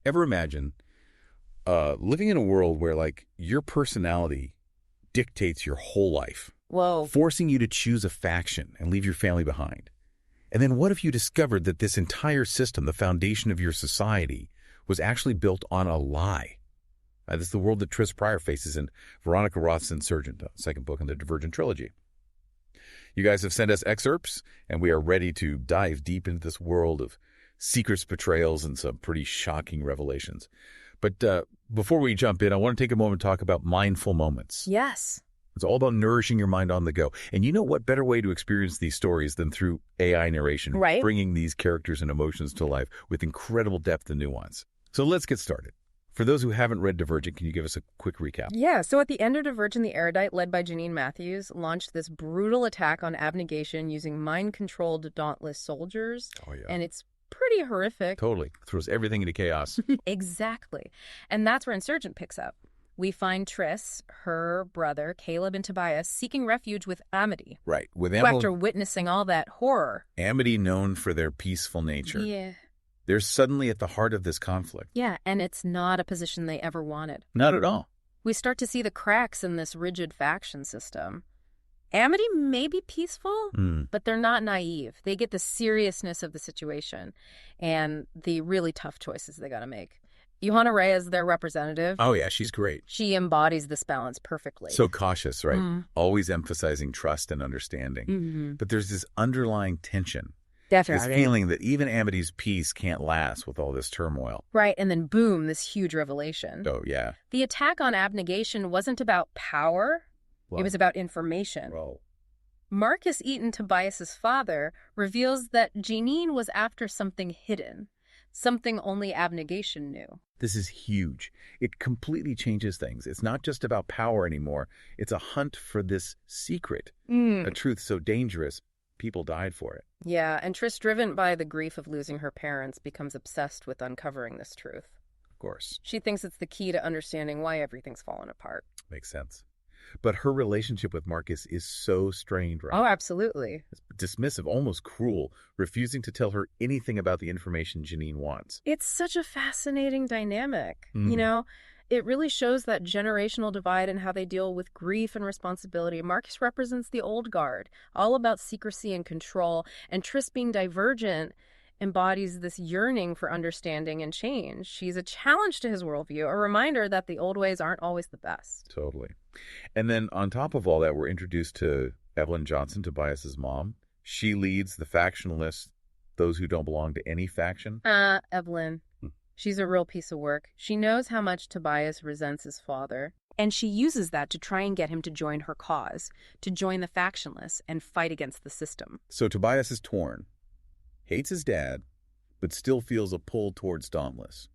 Ever imagine living in a world where, like, your personality dictates your whole life? Whoa. Forcing you to choose a faction and leave your family behind. And then what if you discovered that this entire system, the foundation of your society, was actually built on a lie? This is the world that Tris Pryor faces in Veronica Roth's Insurgent, second book in the Divergent trilogy. You guys have sent us excerpts, and we are ready to dive deep into this world of secrets, betrayals, and some pretty shocking revelations. But before we jump in, I want to take a moment to talk about mindful moments. Yes. It's all about nourishing your mind on the go. And you know what better way to experience these stories than through AI narration, right? Bringing these characters and emotions to life with incredible depth and nuance. So let's get started. For those who haven't read Divergent, can you give us a quick recap? Yeah, so at the end of Divergent, the erudite, led by Janine Matthews, launched this brutal attack on abnegation using mind-controlled dauntless soldiers. Oh, yeah. And it's pretty horrific. Totally. Throws everything into chaos. Exactly. And that's where Insurgent picks up. We find Tris, her brother, Caleb, and Tobias seeking refuge with Amity. Right. With after witnessing all that horror. Amity known for their peaceful nature. Yeah. They're suddenly at the heart of this conflict. Yeah, and it's not a position they ever wanted. Not at all. We start to see the cracks in this rigid faction system. Amity may be peaceful, but they're not naive. They get the seriousness of the situation and the really tough choices they got to make. Johanna Ray is their representative. Oh, yeah, she's great. She embodies this balance perfectly. So cautious, right? Always emphasizing trust and understanding. But there's this underlying tension. Definitely. This feeling that even Amity's peace can't last with all this turmoil. Right, and then boom, this huge revelation. Oh, yeah. The attack on abnegation wasn't about power. It was about information. Whoa. Marcus Eaton, Tobias's father, reveals that Janine was after something hidden, something only abnegation knew. This is huge. It completely changes things. It's not just about power anymore. It's a hunt for this secret, a truth so dangerous, people died for it. Yeah, and Tris, driven by the grief of losing her parents, becomes obsessed with uncovering this truth. Of course. She thinks it's the key to understanding why everything's fallen apart. Makes sense. But her relationship with Marcus is so strained, right? Oh, absolutely. It's dismissive, almost cruel, refusing to tell her anything about the information Janine wants. It's such a fascinating dynamic. You know, it really shows that generational divide in how they deal with grief and responsibility. Marcus represents the old guard, all about secrecy and control, and Tris, being divergent, embodies this yearning for understanding and change. She's a challenge to his worldview, a reminder that the old ways aren't always the best. Totally. And then on top of all that, we're introduced to Evelyn Johnson, Tobias's mom. She leads the factionalists, those who don't belong to any faction. Evelyn. She's a real piece of work. She knows how much Tobias resents his father, and she uses that to try and get him to join her cause, to join the factionless and fight against the system. So Tobias is torn, hates his dad, but still feels a pull towards Dauntless.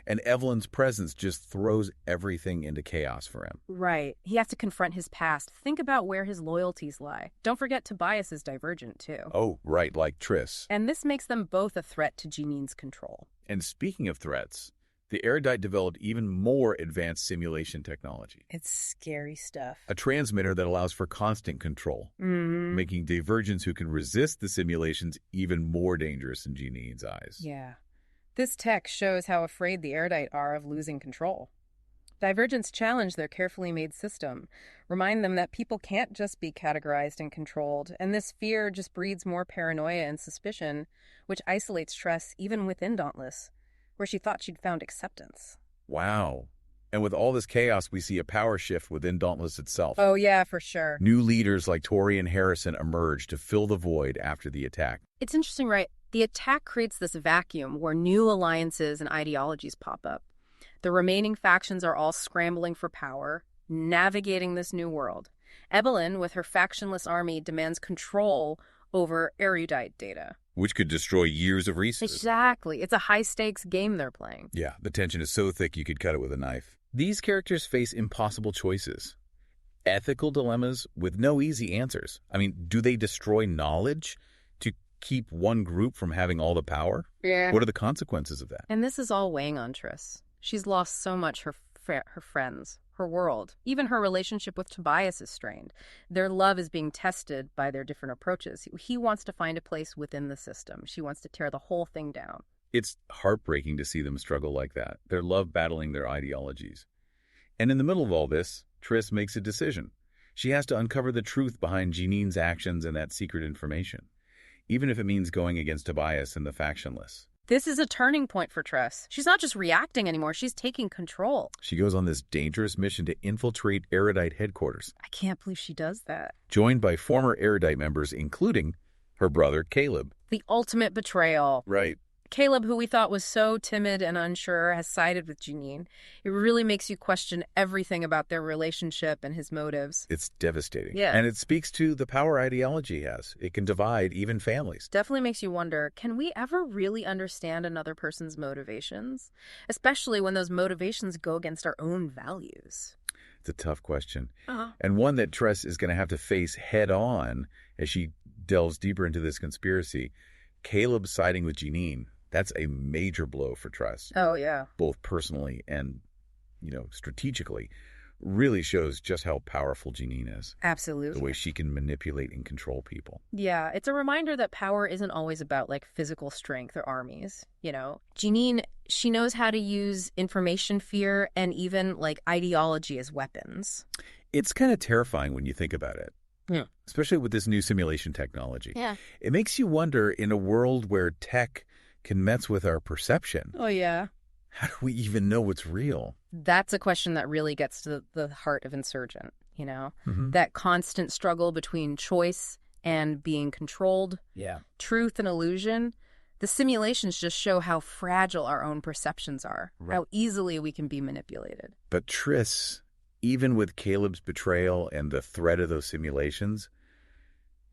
And Evelyn's presence just throws everything into chaos for him. Right. He has to confront his past. Think about where his loyalties lie. Don't forget Tobias is divergent, too. Oh, right, like Tris. And this makes them both a threat to Janine's control. And speaking of threats, the erudite developed even more advanced simulation technology. It's scary stuff. A transmitter that allows for constant control, making divergents who can resist the simulations even more dangerous in Janine's eyes. Yeah. This tech shows how afraid the erudite are of losing control. Divergents challenge their carefully made system, remind them that people can't just be categorized and controlled, and this fear just breeds more paranoia and suspicion, which isolates Tris even within Dauntless, where she thought she'd found acceptance. Wow. And with all this chaos, we see a power shift within Dauntless itself. Oh, yeah, for sure. New leaders like Tori and Harrison emerge to fill the void after the attack. It's interesting, right? The attack creates this vacuum where new alliances and ideologies pop up. The remaining factions are all scrambling for power, navigating this new world. Evelyn, with her factionless army, demands control over erudite data. Which could destroy years of research. Exactly. It's a high-stakes game they're playing. Yeah, the tension is so thick you could cut it with a knife. These characters face impossible choices. Ethical dilemmas with no easy answers. I mean, do they destroy knowledge to keep one group from having all the power? Yeah. What are the consequences of that? And this is all weighing on Tris. She's lost so much, her friends, her world. Even her relationship with Tobias is strained. Their love is being tested by their different approaches. He wants to find a place within the system. She wants to tear the whole thing down. It's heartbreaking to see them struggle like that. Their love battling their ideologies. And in the middle of all this, Triss makes a decision. She has to uncover the truth behind Janine's actions and that secret information, even if it means going against Tobias and the factionless. This is a turning point for Triss. She's not just reacting anymore, she's taking control. She goes on this dangerous mission to infiltrate Erudite headquarters. I can't believe she does that. Joined by former Erudite members, including her brother, Caleb. The ultimate betrayal. Right. Caleb, who we thought was so timid and unsure, has sided with Janine. It really makes you question everything about their relationship and his motives. It's devastating. Yeah. And it speaks to the power ideology he has. It can divide even families. Definitely makes you wonder, can we ever really understand another person's motivations? Especially when those motivations go against our own values. It's a tough question. Uh-huh. And one that Triss is going to have to face head on as she delves deeper into this conspiracy. Caleb siding with Janine. That's a major blow for Triss. Oh, yeah. Both personally and, strategically. Really shows just how powerful Janine is. Absolutely. The way she can manipulate and control people. Yeah, it's a reminder that power isn't always about, physical strength or armies, Janine, she knows how to use information, fear, and even, ideology as weapons. It's kind of terrifying when you think about it. Yeah. Especially with this new simulation technology. Yeah. It makes you wonder, in a world where tech can mess with our perception, Oh, yeah. how do we even know what's real? That's a question that really gets to the heart of Insurgent, Mm-hmm. That constant struggle between choice and being controlled, Yeah. truth and illusion. The simulations just show how fragile our own perceptions are, Right. how easily we can be manipulated. But Triss, even with Caleb's betrayal and the threat of those simulations,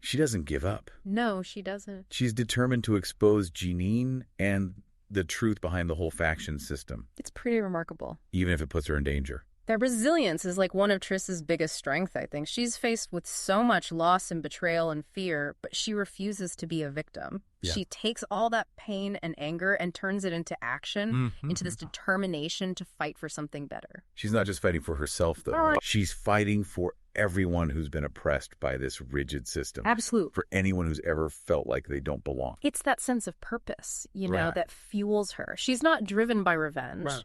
she doesn't give up. No, she doesn't. She's determined to expose Janine and the truth behind the whole faction system, It's pretty remarkable. even if it puts her in danger. Their resilience is one of Triss's biggest strengths, I think. She's faced with so much loss and betrayal and fear, but she refuses to be a victim. Yeah. She takes all that pain and anger and turns it into action, Mm-hmm. into this determination to fight for something better. She's not just fighting for herself, though. Oh. She's fighting for everyone who's been oppressed by this rigid system. Absolutely. For anyone who's ever felt like they don't belong. It's that sense of purpose, Right. that fuels her. She's not driven by revenge, Right.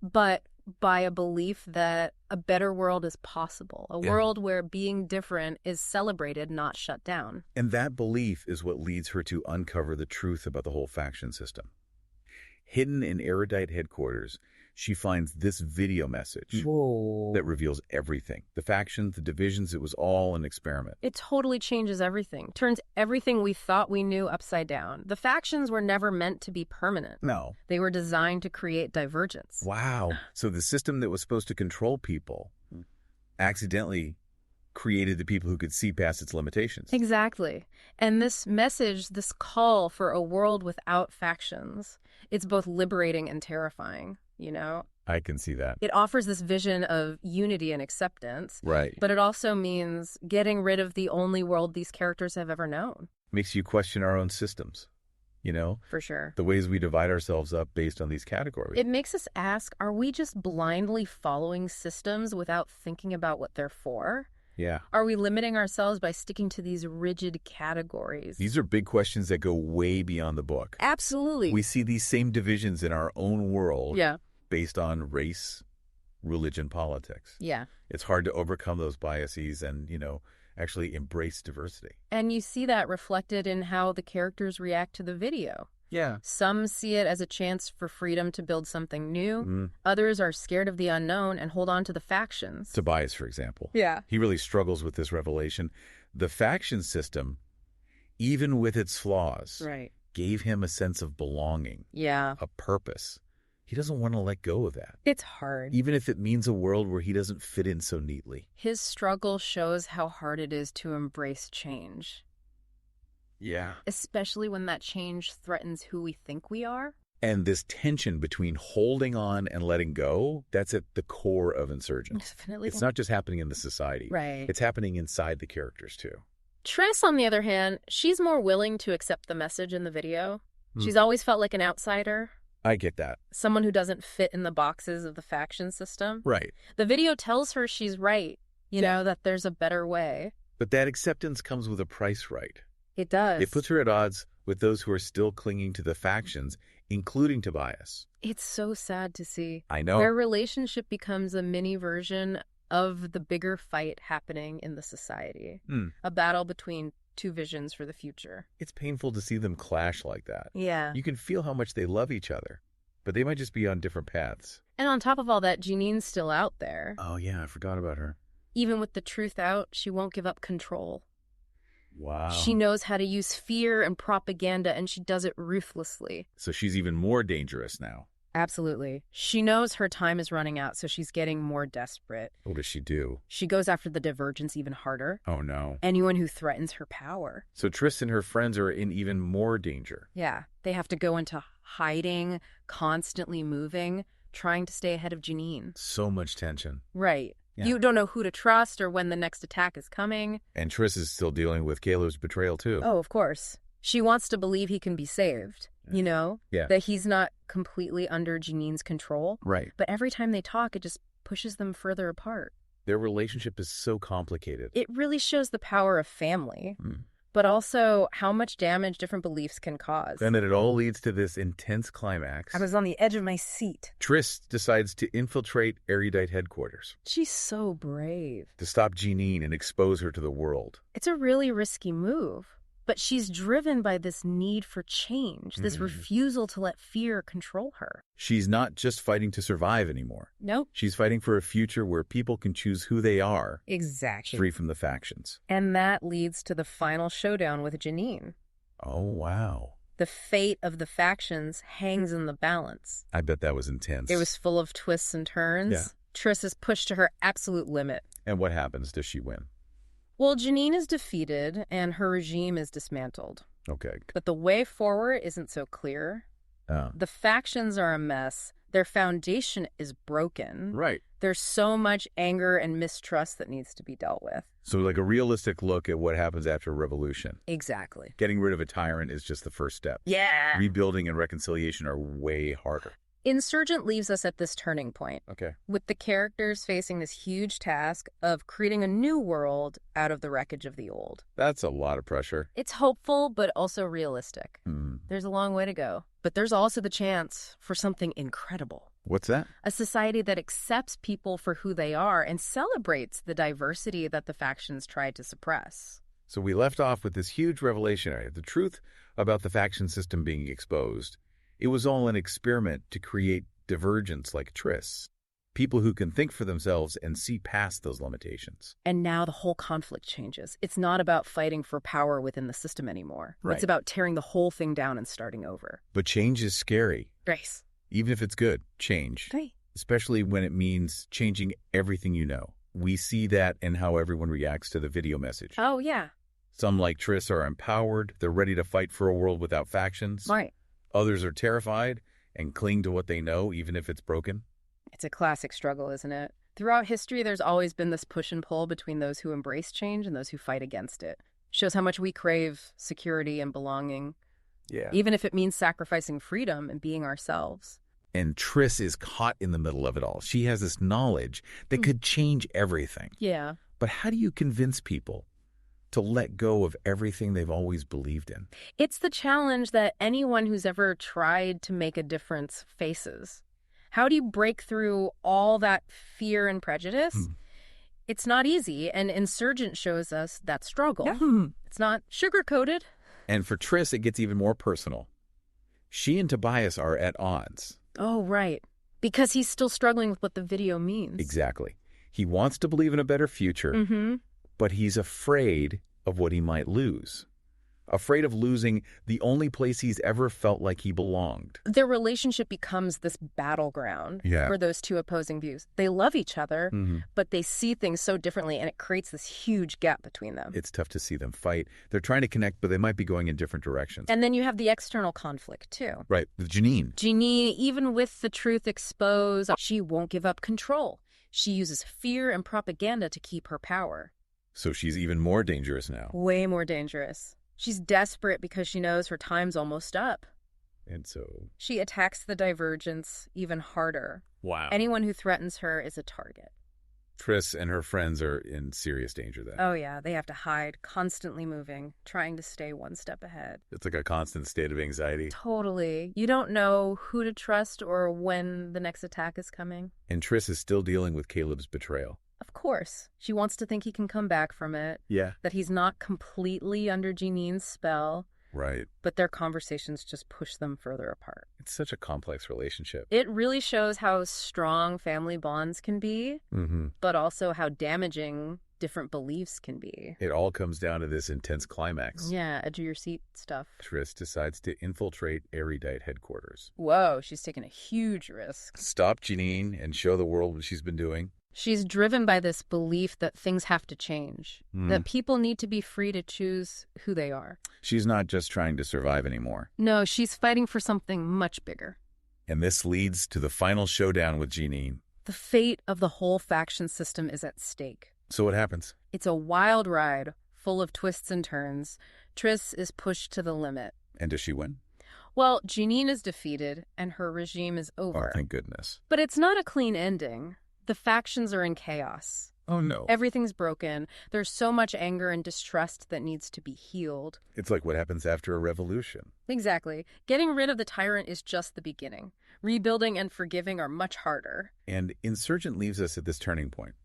but by a belief that a better world is possible, a Yeah. world where being different is celebrated, not shut down. And that belief is what leads her to uncover the truth about the whole faction system. Hidden in Erudite headquarters, she finds this video message Whoa. that reveals everything. The factions, the divisions, it was all an experiment. It totally changes everything, turns everything we thought we knew upside down. The factions were never meant to be permanent. No. They were designed to create divergence. Wow. So the system that was supposed to control people accidentally created the people who could see past its limitations. Exactly. And this message, this call for a world without factions, it's both liberating and terrifying, I can see that. It offers this vision of unity and acceptance, Right. but it also means getting rid of the only world these characters have ever known. Makes you question our own systems, For sure. the ways we divide ourselves up based on these categories. It makes us ask, are we just blindly following systems without thinking about what they're for? Yeah. Are we limiting ourselves by sticking to these rigid categories? These are big questions that go way beyond the book. Absolutely. We see these same divisions in our own world Yeah. based on race, religion, politics. Yeah. It's hard to overcome those biases and, actually embrace diversity. And you see that reflected in how the characters react to the video. Yeah. Some see it as a chance for freedom to build something new. Mm. Others are scared of the unknown and hold on to the factions. Tobias, for example. Yeah. He really struggles with this revelation. The faction system, even with its flaws, Right. gave him a sense of belonging, Yeah. a purpose. He doesn't want to let go of that, It's hard. even if it means a world where he doesn't fit in so neatly. His struggle shows how hard it is to embrace change, Yeah. especially when that change threatens who we think we are. And this tension between holding on and letting go, that's at the core of Insurgent. Definitely. It's not just happening in the society. Right. It's happening inside the characters, too. Triss, on the other hand, she's more willing to accept the message in the video. She's always felt like an outsider, I get that. someone who doesn't fit in the boxes of the faction system. Right. The video tells her she's right, that there's a better way. But that acceptance comes with a price, right? It does. It puts her at odds with those who are still clinging to the factions including Tobias. It's so sad to see. I know. Their relationship becomes a mini version of the bigger fight happening in the society. A battle between two visions for the future. It's painful to see them clash like that. Yeah. You can feel how much they love each other, but they might just be on different paths. And on top of all that, Janine's still out there. Oh, yeah, I forgot about her. Even with the truth out, she won't give up control. Wow. She knows how to use fear and propaganda, and she does it ruthlessly. So she's even more dangerous now. Absolutely. She knows her time is running out, so she's getting more desperate. What does she do? She goes after the Divergents even harder. Oh, no. Anyone who threatens her power. So Triss and her friends are in even more danger. Yeah. They have to go into hiding, constantly moving, trying to stay ahead of Janine. So much tension. Right. Yeah. You don't know who to trust or when the next attack is coming. And Triss is still dealing with Caleb's betrayal, too. Oh, of course. She wants to believe he can be saved, you know? Yeah. That he's not completely under Janine's control. Right. But every time they talk, it just pushes them further apart. Their relationship is so complicated. It really shows the power of family, but also how much damage different beliefs can cause. And then it all leads to this intense climax. I was on the edge of my seat. Triss decides to infiltrate Erudite headquarters. She's so brave. To stop Janine and expose her to the world. It's a really risky move. But she's driven by this need for change, this refusal to let fear control her. She's not just fighting to survive anymore. Nope. She's fighting for a future where people can choose who they are. Exactly. Free from the factions. And that leads to the final showdown with Janine. Oh, wow. The fate of the factions hangs in the balance. I bet that was intense. It was full of twists and turns. Yeah. Triss is pushed to her absolute limit. And what happens? Does she win? Well, Janine is defeated, and her regime is dismantled. Okay. But the way forward isn't so clear. The factions are a mess. Their foundation is broken. Right. There's so much anger and mistrust that needs to be dealt with. So like a realistic look at what happens after a revolution. Exactly. Getting rid of a tyrant is just the first step. Yeah. Rebuilding and reconciliation are way harder. Insurgent leaves us at this turning point, Okay. with the characters facing this huge task of creating a new world out of the wreckage of the old. That's a lot of pressure. It's hopeful, but also realistic. There's a long way to go. But there's also the chance for something incredible. What's that? A society that accepts people for who they are and celebrates the diversity that the factions tried to suppress. So we left off with this huge revelation, the truth about the faction system being exposed. It was all an experiment to create divergents like Triss. People who can think for themselves and see past those limitations. And now the whole conflict changes. It's not about fighting for power within the system anymore. Right. It's about tearing the whole thing down and starting over. But change is scary. Grace. Even if it's good, change. Right. Especially when it means changing everything you know. We see that in how everyone reacts to the video message. Oh, yeah. Some, like Triss, are empowered. They're ready to fight for a world without factions. Right. Others are terrified and cling to what they know, even if it's broken. It's a classic struggle, isn't it? Throughout history, there's always been this push and pull between those who embrace change and those who fight against it. Shows how much we crave security and belonging. Yeah. Even if it means sacrificing freedom and being ourselves. And Triss is caught in the middle of it all. She has this knowledge that could change everything. Yeah. But how do you convince people to let go of everything they've always believed in? It's the challenge that anyone who's ever tried to make a difference faces. How do you break through all that fear and prejudice? It's not easy, and Insurgent shows us that struggle. Yeah. It's not sugar-coated. And for Triss, it gets even more personal. She and Tobias are at odds. Oh, right. Because he's still struggling with what the video means. Exactly. He wants to believe in a better future, but he's afraid of what he might lose. Afraid of losing the only place he's ever felt like he belonged. Their relationship becomes this battleground for those two opposing views. They love each other, but they see things so differently, and it creates this huge gap between them. It's tough to see them fight. They're trying to connect, but they might be going in different directions. And then you have the external conflict, too. Right, with Janine. Janine, even with the truth exposed, she won't give up control. She uses fear and propaganda to keep her power. So she's even more dangerous now. Way more dangerous. She's desperate because she knows her time's almost up. And so she attacks the Divergents even harder. Wow. Anyone who threatens her is a target. Triss and her friends are in serious danger then. Oh yeah, they have to hide, constantly moving, trying to stay one step ahead. It's like a constant state of anxiety. Totally. You don't know who to trust or when the next attack is coming. And Triss is still dealing with Caleb's betrayal. Of course. She wants to think he can come back from it. Yeah. That he's not completely under Janine's spell. Right. But their conversations just push them further apart. It's such a complex relationship. It really shows how strong family bonds can be, but also how damaging different beliefs can be. It all comes down to this intense climax. Yeah, edge of your seat stuff. Triss decides to infiltrate Erudite headquarters. Whoa, she's taken a huge risk. Stop Janine and show the world what she's been doing. She's driven by this belief that things have to change, that people need to be free to choose who they are. She's not just trying to survive anymore. No, she's fighting for something much bigger. And this leads to the final showdown with Janine. The fate of the whole faction system is at stake. So what happens? It's a wild ride, full of twists and turns. Triss is pushed to the limit. And does she win? Well, Janine is defeated, and her regime is over. Oh, thank goodness. But it's not a clean ending. The factions are in chaos. Oh, no. Everything's broken. There's so much anger and distrust that needs to be healed. It's like what happens after a revolution. Exactly. Getting rid of the tyrant is just the beginning. Rebuilding and forgiving are much harder. And Insurgent leaves us at this turning point,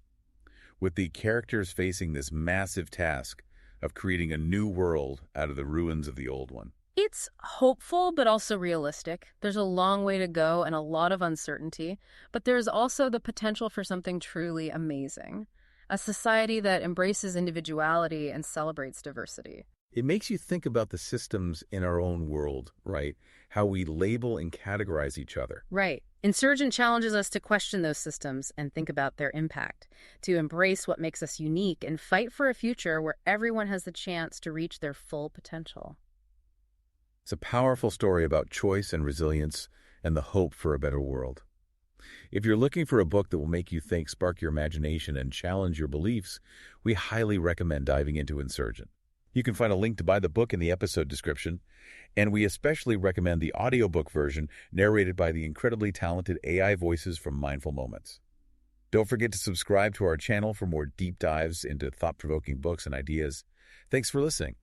with the characters facing this massive task of creating a new world out of the ruins of the old one. It's hopeful, but also realistic. There's a long way to go and a lot of uncertainty, but there's also the potential for something truly amazing. A society that embraces individuality and celebrates diversity. It makes you think about the systems in our own world, right? How we label and categorize each other. Right. Insurgent challenges us to question those systems and think about their impact, to embrace what makes us unique and fight for a future where everyone has the chance to reach their full potential. It's a powerful story about choice and resilience and the hope for a better world. If you're looking for a book that will make you think, spark your imagination, and challenge your beliefs, we highly recommend diving into Insurgent. You can find a link to buy the book in the episode description, and we especially recommend the audiobook version narrated by the incredibly talented AI voices from Mindful Moments. Don't forget to subscribe to our channel for more deep dives into thought-provoking books and ideas. Thanks for listening.